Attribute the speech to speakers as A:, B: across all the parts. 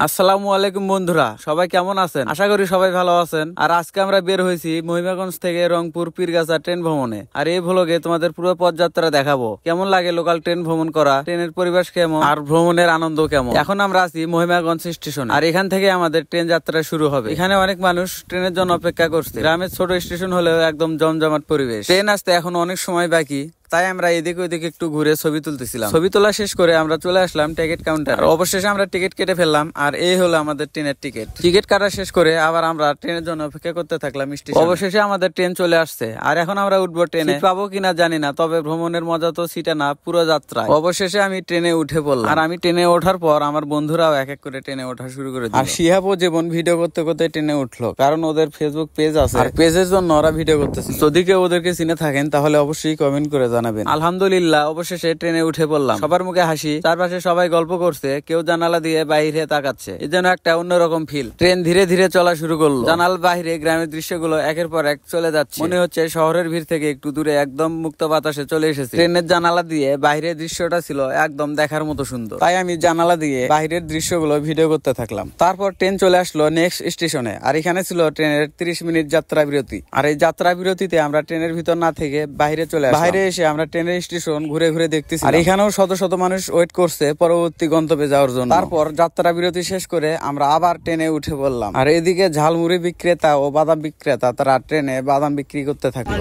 A: আসসালামু আলাইকুম বন্ধুরা, সবাই কেমন আছেন? আশা করি সবাই ভালো আছেন। আর আজকে আমরা বের হয়েছি মহিমাগঞ্জ থেকে রংপুর পীরগাছা ট্রেন ভ্রমণে। আর এই ভ্লগে তোমাদের পুরো পথযাত্রা দেখাবো, কেমন লাগে লোকাল ট্রেন ভ্রমণ করা, ট্রেনের পরিবেশ কেমন আর ভ্রমণের আনন্দ কেমন। এখন আমরা আছি মহিমাগঞ্জ স্টেশন, আর এখান থেকে আমাদের ট্রেন যাত্রা শুরু হবে। এখানে অনেক মানুষ ট্রেনের জন্য অপেক্ষা করছে। গ্রামের ছোট স্টেশন হলেও একদম জমজমাট পরিবেশ। ট্রেন আসতে এখন অনেক সময় বাকি, তাই আমরা এদিকে ওইদিকে একটু ঘুরে ছবি তুলতেছিলাম। ছবি তোলা শেষ করে আমরা চলে আসলাম টিকিট কাউন্টার। অবশেষে আমরা টিকিট কেটে ফেললাম, আর এই হলো আমাদের ট্রেনের টিকিট। টিকিট কাটা শেষ করে আবার আমরা ট্রেনের জন্য অপেক্ষা করতে থাকলাম স্টেশনে। অবশেষে আমাদের ট্রেন চলে আসছে, আর এখন আমরা উঠবো ট্রেনে। পাবো কিনা জানি না, তবে ভ্রমণের মজা তো সিটে না, পুরো যাত্রায়। অবশেষে আমি ট্রেনে উঠে পড়লাম, আর আমি ট্রেনে ওঠার পর আমার বন্ধুরাও এক এক করে ট্রেনে ওঠা শুরু করে দিল। আর শিহাবও জীবন ভিডিও করতে করতে ট্রেনে উঠলো, কারণ ওদের ফেসবুক পেজ আছে, আর পেজের জন্য ওরা ভিডিও করতেছে। যদি কেউ ওদেরকে চিনে থাকেন তাহলে অবশ্যই কমেন্ট করে জানাবেন। আলহামদুলিল্লাহ অবশেষে ট্রেনে উঠে পড়লাম। সবার মুখে হাসি, চারপাশে সবাই গল্প করছে, কেউ জানালা দিয়ে বাইরে তাকাচ্ছে। এই যেন একটা অন্যরকম ফিল। ট্রেন ধীরে ধীরে চলা শুরু করলো। জানাল বাইরে গ্রামের দৃশ্যগুলো একের পর এক চলে যাচ্ছে। মনে হচ্ছে শহরের ভিড় থেকে একটু দূরে একদম মুক্ত বাতাসে চলে এসেছে। ট্রেনের জানালা দিয়ে বাইরের দৃশ্যটা ছিল একদম দেখার মতো সুন্দর, তাই আমি জানালা দিয়ে বাইরের দৃশ্যগুলো ভিডিও করতে থাকলাম। তারপর ট্রেন চলে আসলো নেক্সট স্টেশনে, আর এখানে ছিল ট্রেনের 30 মিনিট যাত্রা বিরতি। আর এই যাত্রা বিরতিতে আমরা ট্রেনের ভিতর না থেকে বাইরে চলে আসলাম। বাইরে এসে আমরা ট্রেনের স্টেশন ঘুরে ঘুরে দেখতেছি, আর এখানেও শত শত মানুষ ওয়েট করছে পরবর্তী গন্তব্যে যাওয়ার জন্য। তারপর যাত্রা বিরতি শেষ করে আমরা আবার ট্রেনে উঠে পড়লাম। আর এদিকে ঝালমুড়ি বিক্রেতা ও বাদাম বিক্রেতা তারা ট্রেনে বাদাম বিক্রি করতে থাকলো।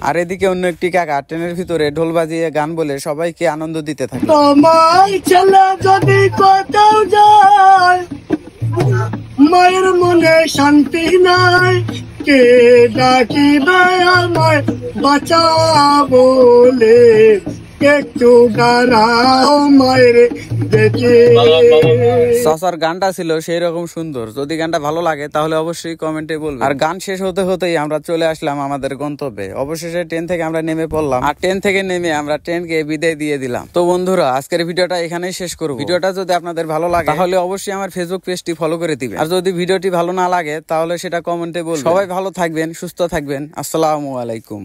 A: আর এদিকে অন্য একটি কাকা ট্রেনের ভিতরে ঢোল বাজিয়ে গান বলে সবাইকে আনন্দ দিতে থাকে।
B: মায়ের মনে শান্তি নাই, কে ডাকিবে আমায় বাঁচা বলে, একটু গারাও মায়ের দেখে।
A: চাচার গানটা ছিল সেই রকম সুন্দর। যদি গানটা ভালো লাগে তাহলে অবশ্যই কমেন্টে বলবেন। আর গান শেষ হতে হতেই আমরা চলে আসলাম আমাদের গন্তব্যে। অবশেষে ট্রেন থেকে আমরা নেমে পড়লাম, আর ট্রেন থেকে নেমে আমরা ট্রেনকে বিদায় দিয়ে দিলাম। তো বন্ধুরা, আজকের ভিডিওটা এখানেই শেষ করব। ভিডিওটা যদি আপনাদের ভালো লাগে তাহলে অবশ্যই আমার ফেসবুক পেজটি ফলো করে দিবেন। আর যদি ভিডিওটি ভালো না লাগে তাহলে সেটা কমেন্টে বলবেন। সবাই ভালো থাকবেন, সুস্থ থাকবেন। আসসালামু আলাইকুম।